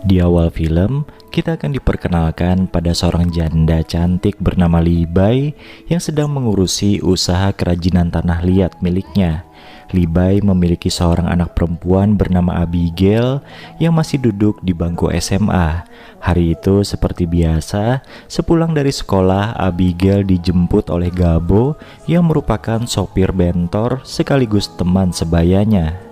Di awal film, kita akan diperkenalkan pada seorang janda cantik bernama Li-bai yang sedang mengurusi usaha kerajinan tanah liat miliknya. Li-bai memiliki seorang anak perempuan bernama Abigail yang masih duduk di bangku SMA. Hari itu seperti biasa, sepulang dari sekolah, Abigail dijemput oleh Gabo yang merupakan sopir bentor sekaligus teman sebayanya.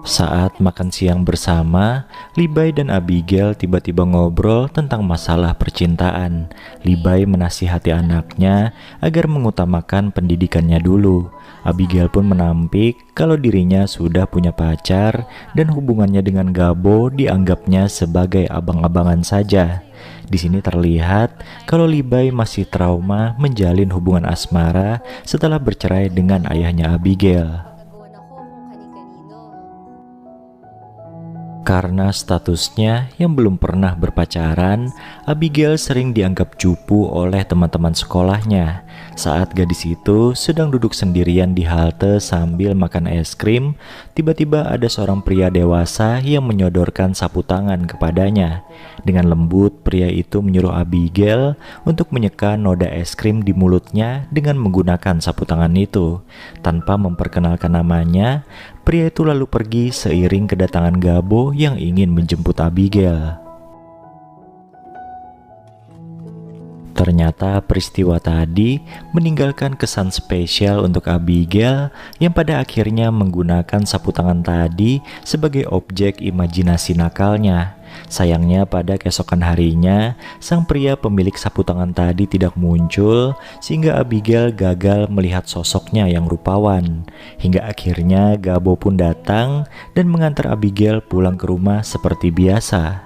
Saat makan siang bersama, Li-bai dan Abigail tiba-tiba ngobrol tentang masalah percintaan. Li-bai menasihati anaknya agar mengutamakan pendidikannya dulu. Abigail pun menampik kalau dirinya sudah punya pacar dan hubungannya dengan Gabo dianggapnya sebagai abang-abangan saja. Di sini terlihat kalau Li-bai masih trauma menjalin hubungan asmara setelah bercerai dengan ayahnya Abigail. Karena statusnya yang belum pernah berpacaran, Abigail sering dianggap cupu oleh teman-teman sekolahnya. Saat gadis itu sedang duduk sendirian di halte sambil makan es krim, tiba-tiba ada seorang pria dewasa yang menyodorkan sapu tangan kepadanya. Dengan lembut, pria itu menyuruh Abigail untuk menyeka noda es krim di mulutnya dengan menggunakan sapu tangan itu. Tanpa memperkenalkan namanya, pria itu lalu pergi seiring kedatangan Gabo yang ingin menjemput Abigail. Ternyata peristiwa tadi meninggalkan kesan spesial untuk Abigail yang pada akhirnya menggunakan sapu tangan tadi sebagai objek imajinasi nakalnya. Sayangnya pada keesokan harinya, sang pria pemilik sapu tangan tadi tidak muncul sehingga Abigail gagal melihat sosoknya yang rupawan. Hingga akhirnya Gabo pun datang dan mengantar Abigail pulang ke rumah seperti biasa.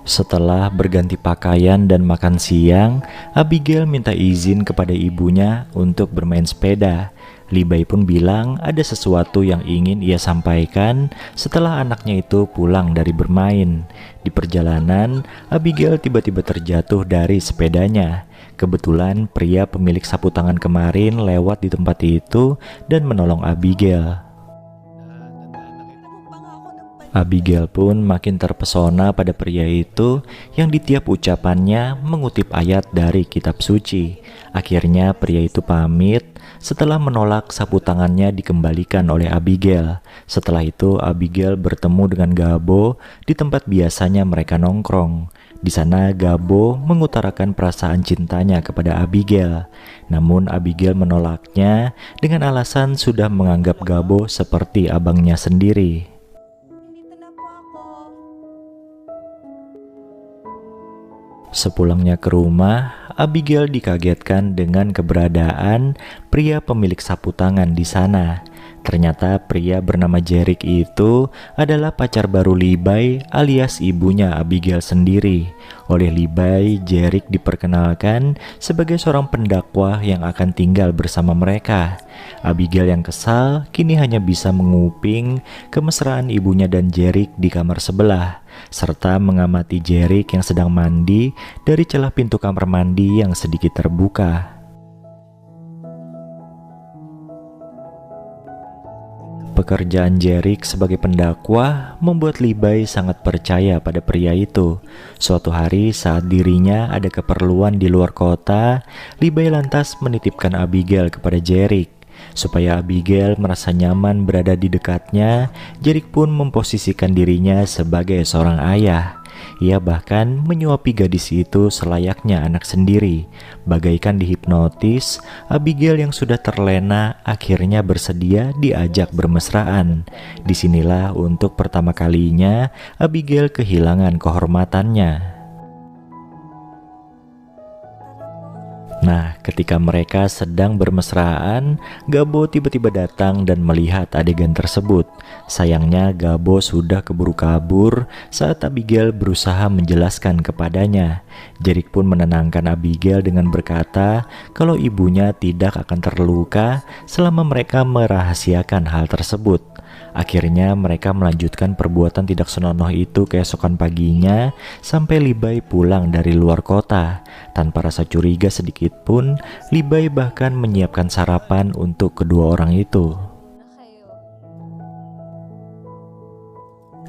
Setelah berganti pakaian dan makan siang, Abigail minta izin kepada ibunya untuk bermain sepeda. Li-bai pun bilang ada sesuatu yang ingin ia sampaikan setelah anaknya itu pulang dari bermain. Di perjalanan, Abigail tiba-tiba terjatuh dari sepedanya. Kebetulan pria pemilik sapu tangan kemarin lewat di tempat itu dan menolong Abigail. Abigail pun makin terpesona pada pria itu yang di tiap ucapannya mengutip ayat dari kitab suci. Akhirnya pria itu pamit setelah menolak sapu tangannya dikembalikan oleh Abigail. Setelah itu Abigail bertemu dengan Gabo di tempat biasanya mereka nongkrong. Di sana Gabo mengutarakan perasaan cintanya kepada Abigail. Namun Abigail menolaknya dengan alasan sudah menganggap Gabo seperti abangnya sendiri. Sepulangnya ke rumah, Abigail dikagetkan dengan keberadaan pria pemilik sapu tangan di sana. Ternyata pria bernama Jerick itu adalah pacar baru Li-bai alias ibunya Abigail sendiri. Oleh Li-bai, Jerick diperkenalkan sebagai seorang pendakwah yang akan tinggal bersama mereka. Abigail yang kesal kini hanya bisa menguping kemesraan ibunya dan Jerick di kamar sebelah, serta mengamati Jerick yang sedang mandi dari celah pintu kamar mandi yang sedikit terbuka. Pekerjaan Jerick sebagai pendakwah membuat Li-bai sangat percaya pada pria itu. Suatu hari saat dirinya ada keperluan di luar kota, Li-bai lantas menitipkan Abigail kepada Jerick. Supaya Abigail merasa nyaman berada di dekatnya, Jerick pun memposisikan dirinya sebagai seorang ayah. Ia bahkan menyuapi gadis itu selayaknya anak sendiri. Bagaikan dihipnotis, Abigail yang sudah terlena akhirnya bersedia diajak bermesraan. Disinilah untuk pertama kalinya Abigail kehilangan kehormatannya. Nah, ketika mereka sedang bermesraan, Gabo tiba-tiba datang dan melihat adegan tersebut. Sayangnya Gabo sudah keburu kabur saat Abigail berusaha menjelaskan kepadanya. Jerick pun menenangkan Abigail dengan berkata kalau ibunya tidak akan terluka selama mereka merahasiakan hal tersebut. Akhirnya mereka melanjutkan perbuatan tidak senonoh itu keesokan paginya sampai Li Bai pulang dari luar kota. Tanpa rasa curiga sedikit pun, Li Bai bahkan menyiapkan sarapan untuk kedua orang itu.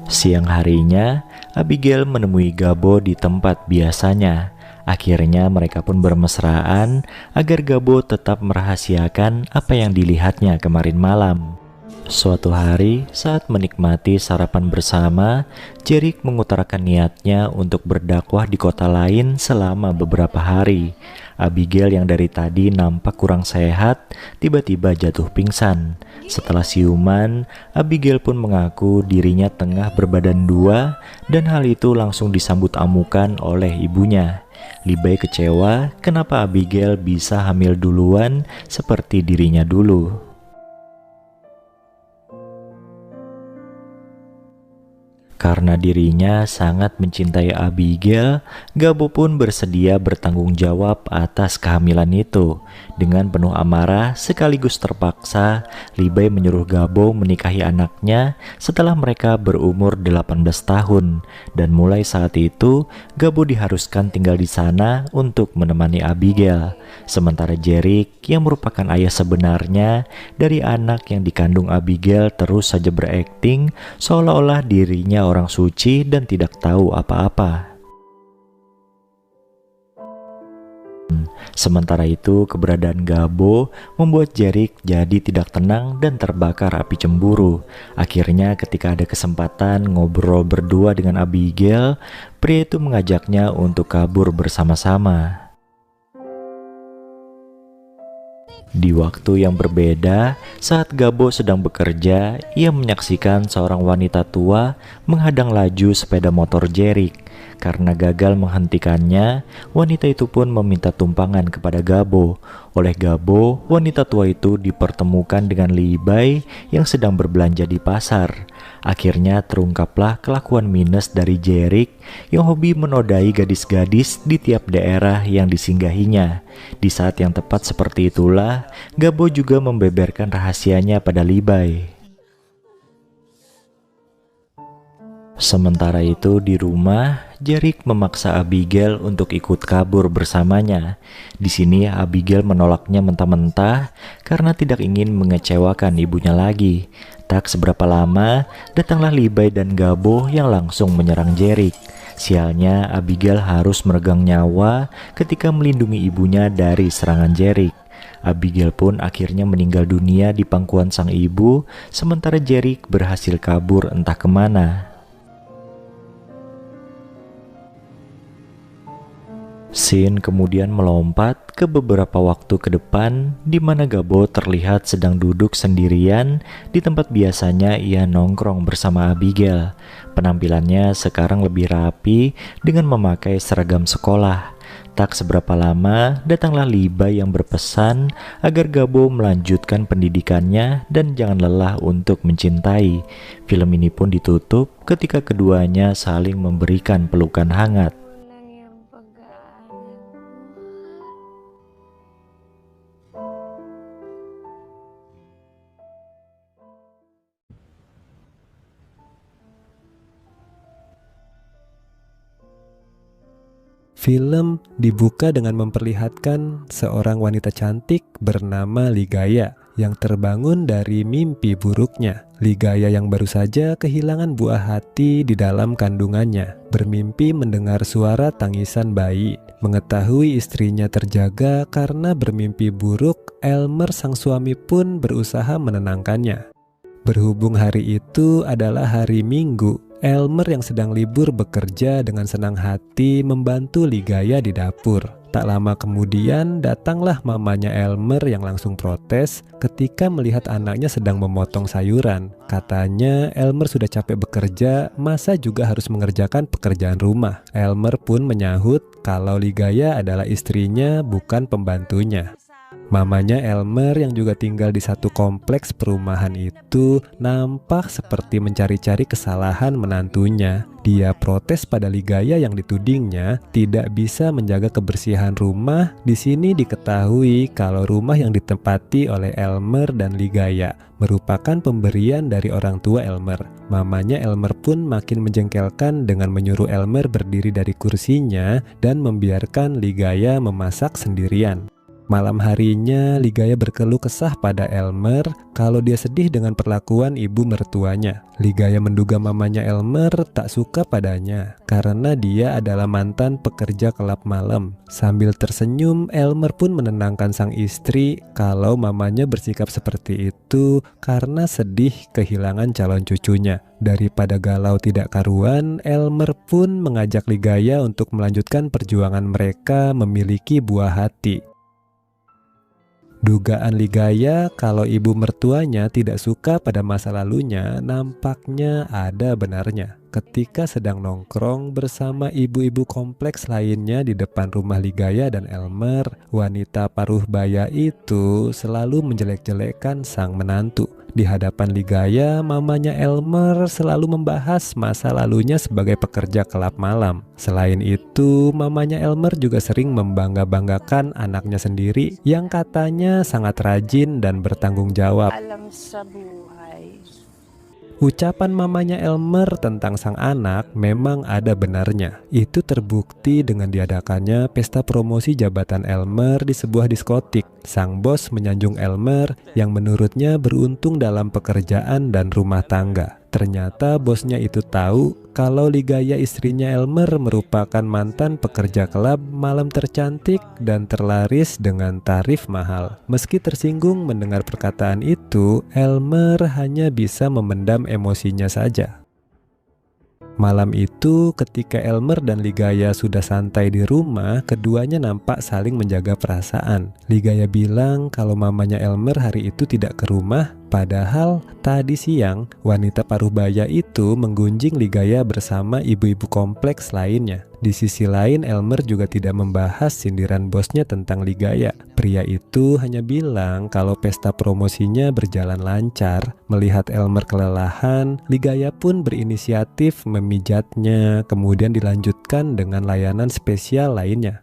Siang harinya, Abigail menemui Gabo di tempat biasanya. Akhirnya mereka pun bermesraan agar Gabo tetap merahasiakan apa yang dilihatnya kemarin malam. Suatu hari, saat menikmati sarapan bersama, Jerick mengutarakan niatnya untuk berdakwah di kota lain selama beberapa hari. Abigail yang dari tadi nampak kurang sehat, tiba-tiba jatuh pingsan. Setelah siuman, Abigail pun mengaku dirinya tengah berbadan dua dan hal itu langsung disambut amukan oleh ibunya. Li Bai kecewa kenapa Abigail bisa hamil duluan seperti dirinya dulu. Karena dirinya sangat mencintai Abigail, Gabo pun bersedia bertanggung jawab atas kehamilan itu. Dengan penuh amarah sekaligus terpaksa, Li Bai menyuruh Gabo menikahi anaknya setelah mereka berumur 18 tahun. Dan mulai saat itu, Gabo diharuskan tinggal di sana untuk menemani Abigail. Sementara Jerick yang merupakan ayah sebenarnya dari anak yang dikandung Abigail terus saja berakting seolah-olah dirinya orang suci dan tidak tahu apa-apa. Sementara itu, keberadaan Gabo membuat Jerick jadi tidak tenang dan terbakar api cemburu. Akhirnya ketika ada kesempatan ngobrol berdua dengan Abigail, pria itu mengajaknya untuk kabur bersama-sama. Di waktu yang berbeda, saat Gabo sedang bekerja, ia menyaksikan seorang wanita tua menghadang laju sepeda motor Jerick. Karena gagal menghentikannya, wanita itu pun meminta tumpangan kepada Gabo. Oleh Gabo, wanita tua itu dipertemukan dengan Li Bai yang sedang berbelanja di pasar. Akhirnya terungkaplah kelakuan minus dari Jerick yang hobi menodai gadis-gadis di tiap daerah yang disinggahinya. Di saat yang tepat seperti itulah, Gabo juga membeberkan rahasianya pada Li Bai. Sementara itu di rumah, Jerick memaksa Abigail untuk ikut kabur bersamanya. Di sini Abigail menolaknya mentah-mentah karena tidak ingin mengecewakan ibunya lagi. Tak seberapa lama, datanglah Li Bai dan Gabo yang langsung menyerang Jerick. Sialnya, Abigail harus meregang nyawa ketika melindungi ibunya dari serangan Jerick. Abigail pun akhirnya meninggal dunia di pangkuan sang ibu, sementara Jerick berhasil kabur entah kemana. Scene kemudian melompat ke beberapa waktu ke depan di mana Gabo terlihat sedang duduk sendirian di tempat biasanya ia nongkrong bersama Abigail. Penampilannya sekarang lebih rapi dengan memakai seragam sekolah. Tak seberapa lama datanglah Li Bai yang berpesan agar Gabo melanjutkan pendidikannya dan jangan lelah untuk mencintai. Film ini pun ditutup ketika keduanya saling memberikan pelukan hangat. Film dibuka dengan memperlihatkan seorang wanita cantik bernama Ligaya yang terbangun dari mimpi buruknya. Ligaya yang baru saja kehilangan buah hati di dalam kandungannya, bermimpi mendengar suara tangisan bayi. Mengetahui istrinya terjaga karena bermimpi buruk, Elmer sang suami pun berusaha menenangkannya. Berhubung hari itu adalah hari Minggu, Elmer yang sedang libur bekerja dengan senang hati membantu Ligaya di dapur. Tak lama kemudian datanglah mamanya Elmer yang langsung protes ketika melihat anaknya sedang memotong sayuran. Katanya Elmer sudah capek bekerja, masa juga harus mengerjakan pekerjaan rumah. Elmer pun menyahut kalau Ligaya adalah istrinya bukan pembantunya. Mamanya Elmer yang juga tinggal di satu kompleks perumahan itu nampak seperti mencari-cari kesalahan menantunya. Dia protes pada Ligaya yang ditudingnya tidak bisa menjaga kebersihan rumah. Di sini diketahui kalau rumah yang ditempati oleh Elmer dan Ligaya merupakan pemberian dari orang tua Elmer. Mamanya Elmer pun makin menjengkelkan dengan menyuruh Elmer berdiri dari kursinya dan membiarkan Ligaya memasak sendirian. Malam harinya, Ligaya berkeluh kesah pada Elmer kalau dia sedih dengan perlakuan ibu mertuanya. Ligaya menduga mamanya Elmer tak suka padanya karena dia adalah mantan pekerja kelab malam. Sambil tersenyum, Elmer pun menenangkan sang istri kalau mamanya bersikap seperti itu karena sedih kehilangan calon cucunya. Daripada galau tidak karuan, Elmer pun mengajak Ligaya untuk melanjutkan perjuangan mereka memiliki buah hati. Dugaan Ligaya kalau ibu mertuanya tidak suka pada masa lalunya nampaknya ada benarnya. Ketika sedang nongkrong bersama ibu-ibu kompleks lainnya di depan rumah Ligaya dan Elmer, wanita paruh baya itu selalu menjelek-jelekan sang menantu. Di hadapan Ligaya, mamanya Elmer selalu membahas masa lalunya sebagai pekerja kelab malam. Selain itu, mamanya Elmer juga sering membangga-banggakan anaknya sendiri yang katanya sangat rajin dan bertanggung jawab. Alam sa buhay. Ucapan mamanya Elmer tentang sang anak memang ada benarnya. Itu terbukti dengan diadakannya pesta promosi jabatan Elmer di sebuah diskotik. Sang bos menyanjung Elmer yang menurutnya beruntung dalam pekerjaan dan rumah tangga. Ternyata bosnya itu tahu kalau Ligaya istrinya Elmer merupakan mantan pekerja kelab malam tercantik dan terlaris dengan tarif mahal. Meski tersinggung mendengar perkataan itu, Elmer hanya bisa memendam emosinya saja. Malam itu ketika Elmer dan Ligaya sudah santai di rumah, keduanya nampak saling menjaga perasaan. Ligaya bilang kalau mamanya Elmer hari itu tidak ke rumah, padahal tadi siang wanita paruh baya itu menggunjing Ligaya bersama ibu-ibu kompleks lainnya. Di sisi lain, Elmer juga tidak membahas sindiran bosnya tentang Ligaya. Pria itu hanya bilang kalau pesta promosinya berjalan lancar. Melihat Elmer kelelahan, Ligaya pun berinisiatif memijatnya, kemudian dilanjutkan dengan layanan spesial lainnya.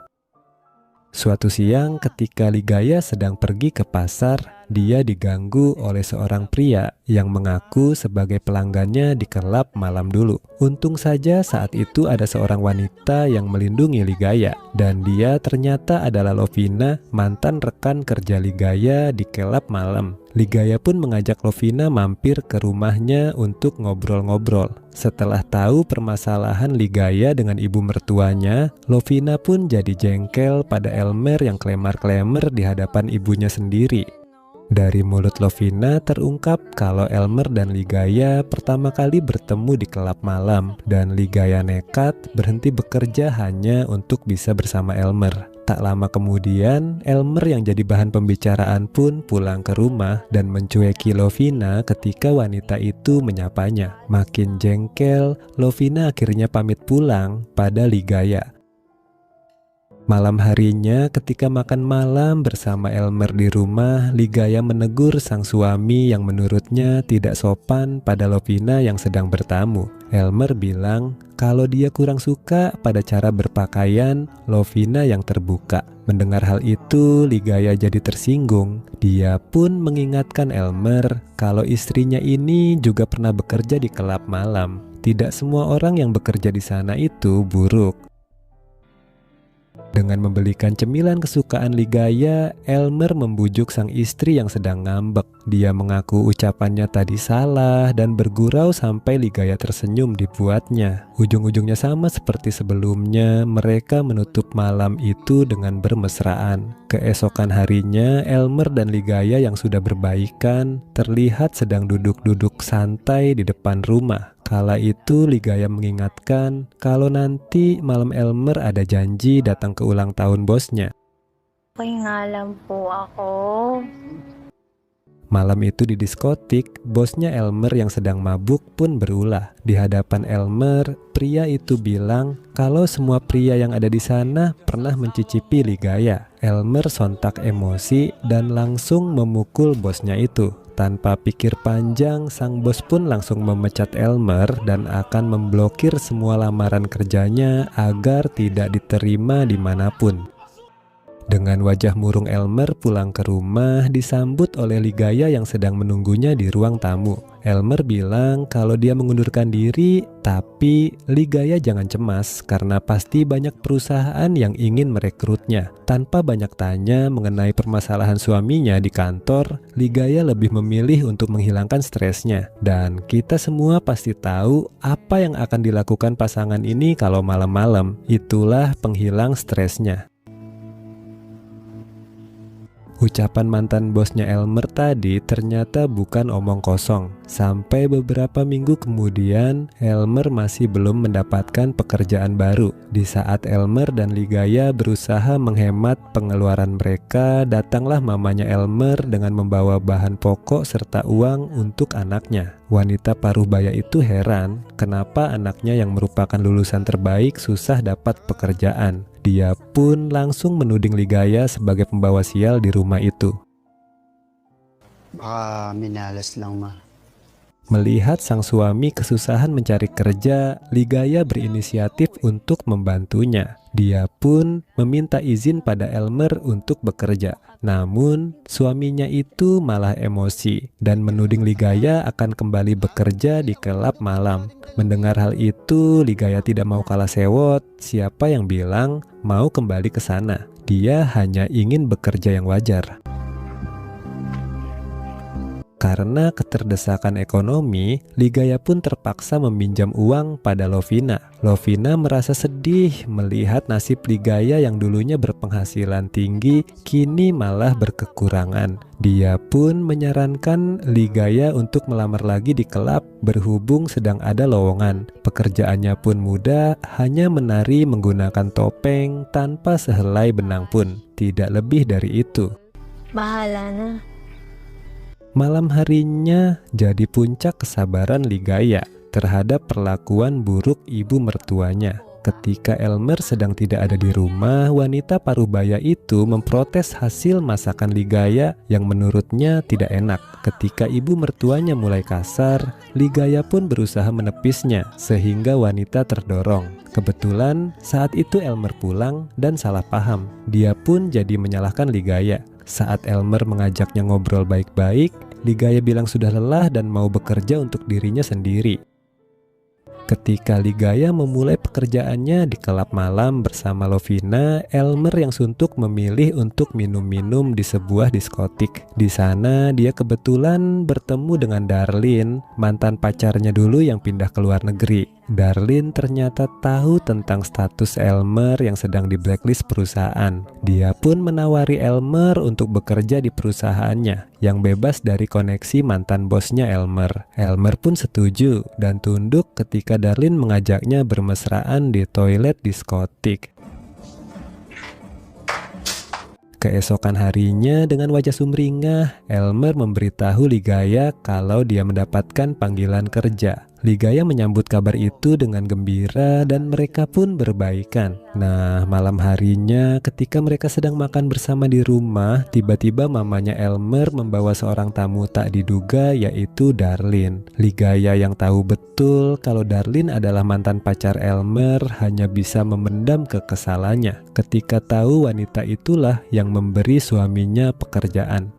Suatu siang ketika Ligaya sedang pergi ke pasar, dia diganggu oleh seorang pria yang mengaku sebagai pelanggannya di kelab malam dulu. Untung saja saat itu ada seorang wanita yang melindungi Ligaya, dan dia ternyata adalah Lovina, mantan rekan kerja Ligaya di kelab malam. Ligaya pun mengajak Lovina mampir ke rumahnya untuk ngobrol-ngobrol. Setelah tahu permasalahan Ligaya dengan ibu mertuanya, Lovina pun jadi jengkel pada Elmer yang klemar-klemer di hadapan ibunya sendiri. Dari mulut Lovina terungkap kalau Elmer dan Ligaya pertama kali bertemu di kelab malam dan Ligaya nekat berhenti bekerja hanya untuk bisa bersama Elmer. Tak lama kemudian, Elmer yang jadi bahan pembicaraan pun pulang ke rumah dan mencueki Lovina ketika wanita itu menyapanya. Makin jengkel, Lovina akhirnya pamit pulang pada Ligaya. Malam harinya ketika makan malam bersama Elmer di rumah, Ligaya menegur sang suami yang menurutnya tidak sopan pada Lovina yang sedang bertamu. Elmer bilang kalau dia kurang suka pada cara berpakaian Lovina yang terbuka. Mendengar hal itu, Ligaya jadi tersinggung. Dia pun mengingatkan Elmer kalau istrinya ini juga pernah bekerja di kelab malam. Tidak semua orang yang bekerja di sana itu buruk. Dengan membelikan cemilan kesukaan Ligaya, Elmer membujuk sang istri yang sedang ngambek. Dia mengaku ucapannya tadi salah dan bergurau sampai Ligaya tersenyum dibuatnya. Ujung-ujungnya sama seperti sebelumnya, mereka menutup malam itu dengan bermesraan. Keesokan harinya, Elmer dan Ligaya yang sudah berbaikan terlihat sedang duduk-duduk santai di depan rumah. Kala itu Ligaya mengingatkan kalau nanti malam Elmer ada janji datang ke ulang tahun bosnya. Okay nga lang po ako. Malam itu di diskotik, bosnya Elmer yang sedang mabuk pun berulah. Di hadapan Elmer, pria itu bilang kalau semua pria yang ada di sana pernah mencicipi Ligaya. Elmer sontak emosi dan langsung memukul bosnya itu. Tanpa pikir panjang, sang bos pun langsung memecat Elmer dan akan memblokir semua lamaran kerjanya agar tidak diterima dimanapun. Dengan wajah murung, Elmer pulang ke rumah disambut oleh Ligaya yang sedang menunggunya di ruang tamu. Elmer bilang kalau dia mengundurkan diri, tapi Ligaya jangan cemas karena pasti banyak perusahaan yang ingin merekrutnya. Tanpa banyak tanya mengenai permasalahan suaminya di kantor, Ligaya lebih memilih untuk menghilangkan stresnya. Dan kita semua pasti tahu apa yang akan dilakukan pasangan ini kalau malam-malam. Itulah penghilang stresnya. Ucapan mantan bosnya Elmer tadi ternyata bukan omong kosong. Sampai beberapa minggu kemudian, Elmer masih belum mendapatkan pekerjaan baru. Di saat Elmer dan Ligaya berusaha menghemat pengeluaran mereka, datanglah mamanya Elmer dengan membawa bahan pokok serta uang untuk anaknya. Wanita paruh baya itu heran kenapa anaknya yang merupakan lulusan terbaik susah dapat pekerjaan. Dia pun langsung menuding Ligaya sebagai pembawa sial di rumah itu. Baka minalas lang, ma. Melihat sang suami kesusahan mencari kerja, Ligaya berinisiatif untuk membantunya. Dia pun meminta izin pada Elmer untuk bekerja. Namun, suaminya itu malah emosi dan menuding Ligaya akan kembali bekerja di kelab malam. Mendengar hal itu, Ligaya tidak mau kalah sewot. Siapa yang bilang mau kembali ke sana? Dia hanya ingin bekerja yang wajar. Karena keterdesakan ekonomi, Ligaya pun terpaksa meminjam uang pada Lovina. Lovina merasa sedih melihat nasib Ligaya yang dulunya berpenghasilan tinggi, kini malah berkekurangan. Dia pun menyarankan Ligaya untuk melamar lagi di kelab berhubung sedang ada lowongan. Pekerjaannya pun mudah, hanya menari menggunakan topeng tanpa sehelai benang pun. Tidak lebih dari itu. Bahala na. Malam harinya jadi puncak kesabaran Ligaya terhadap perlakuan buruk ibu mertuanya. Ketika Elmer sedang tidak ada di rumah, wanita parubaya itu memprotes hasil masakan Ligaya yang menurutnya tidak enak. Ketika ibu mertuanya mulai kasar, Ligaya pun berusaha menepisnya sehingga wanita terdorong. Kebetulan saat itu Elmer pulang dan salah paham. Dia pun jadi menyalahkan Ligaya. Saat Elmer mengajaknya ngobrol baik-baik, Ligaya bilang sudah lelah dan mau bekerja untuk dirinya sendiri. Ketika Ligaya memulai pekerjaannya di kelab malam bersama Lovina, Elmer yang suntuk memilih untuk minum-minum di sebuah diskotik. Di sana dia kebetulan bertemu dengan Darlene, mantan pacarnya dulu yang pindah ke luar negeri. Darlene ternyata tahu tentang status Elmer yang sedang di blacklist perusahaan. Dia pun menawari Elmer untuk bekerja di perusahaannya yang bebas dari koneksi mantan bosnya Elmer. Elmer pun setuju dan tunduk ketika Darlene mengajaknya bermesraan di toilet diskotik. Keesokan harinya dengan wajah sumringah, Elmer memberitahu Ligaya kalau dia mendapatkan panggilan kerja. Ligaya menyambut kabar itu dengan gembira dan mereka pun berbaikan. Nah, malam harinya ketika mereka sedang makan bersama di rumah, tiba-tiba mamanya Elmer membawa seorang tamu tak diduga, yaitu Darlene. Ligaya yang tahu betul kalau Darlene adalah mantan pacar Elmer hanya bisa memendam kekesalannya ketika tahu wanita itulah yang memberi suaminya pekerjaan.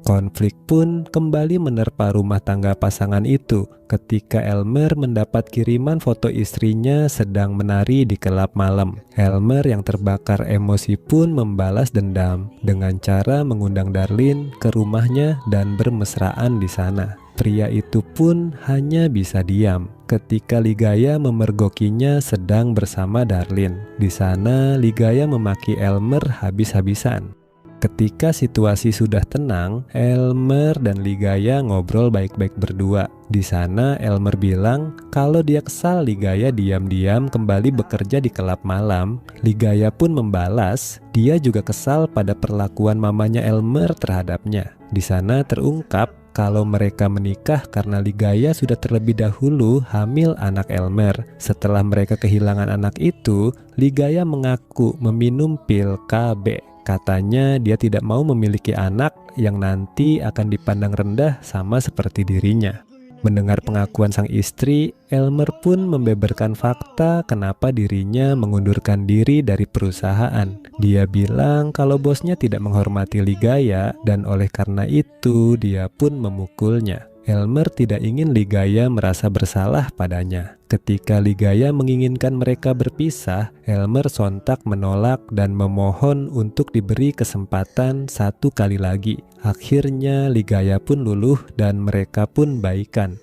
Konflik pun kembali menerpa rumah tangga pasangan itu ketika Elmer mendapat kiriman foto istrinya sedang menari di kelab malam. Elmer yang terbakar emosi pun membalas dendam dengan cara mengundang Darlene ke rumahnya dan bermesraan di sana. Pria itu pun hanya bisa diam ketika Ligaya memergokinya sedang bersama Darlene. Di sana Ligaya memaki Elmer habis-habisan. Ketika situasi sudah tenang, Elmer dan Ligaya ngobrol baik-baik berdua. Di sana Elmer bilang kalau dia kesal Ligaya diam-diam kembali bekerja di kelab malam. Ligaya pun membalas, dia juga kesal pada perlakuan mamanya Elmer terhadapnya. Di sana terungkap kalau mereka menikah karena Ligaya sudah terlebih dahulu hamil anak Elmer. Setelah mereka kehilangan anak itu, Ligaya mengaku meminum pil KB. Katanya dia tidak mau memiliki anak yang nanti akan dipandang rendah sama seperti dirinya. Mendengar pengakuan sang istri, Elmer pun membeberkan fakta kenapa dirinya mengundurkan diri dari perusahaan. Dia bilang kalau bosnya tidak menghormati Ligaya dan oleh karena itu dia pun memukulnya. Elmer tidak ingin Ligaya merasa bersalah padanya. Ketika Ligaya menginginkan mereka berpisah, Elmer sontak menolak dan memohon untuk diberi kesempatan satu kali lagi. Akhirnya Ligaya pun luluh dan mereka pun baikan.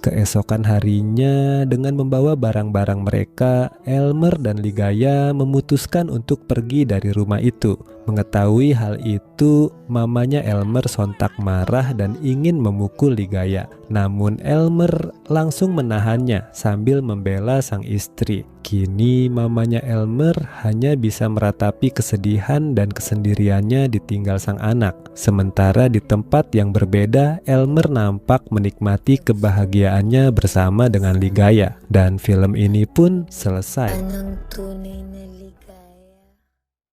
Keesokan harinya, dengan membawa barang-barang mereka, Elmer dan Ligaya memutuskan untuk pergi dari rumah itu. Mengetahui hal itu, mamanya Elmer sontak marah dan ingin memukul Ligaya. Namun Elmer langsung menahannya sambil membela sang istri. Kini mamanya Elmer hanya bisa meratapi kesedihan dan kesendiriannya ditinggal sang anak. Sementara di tempat yang berbeda, Elmer nampak menikmati kebahagiaannya bersama dengan Ligaya. Dan film ini pun selesai. Anong tunay na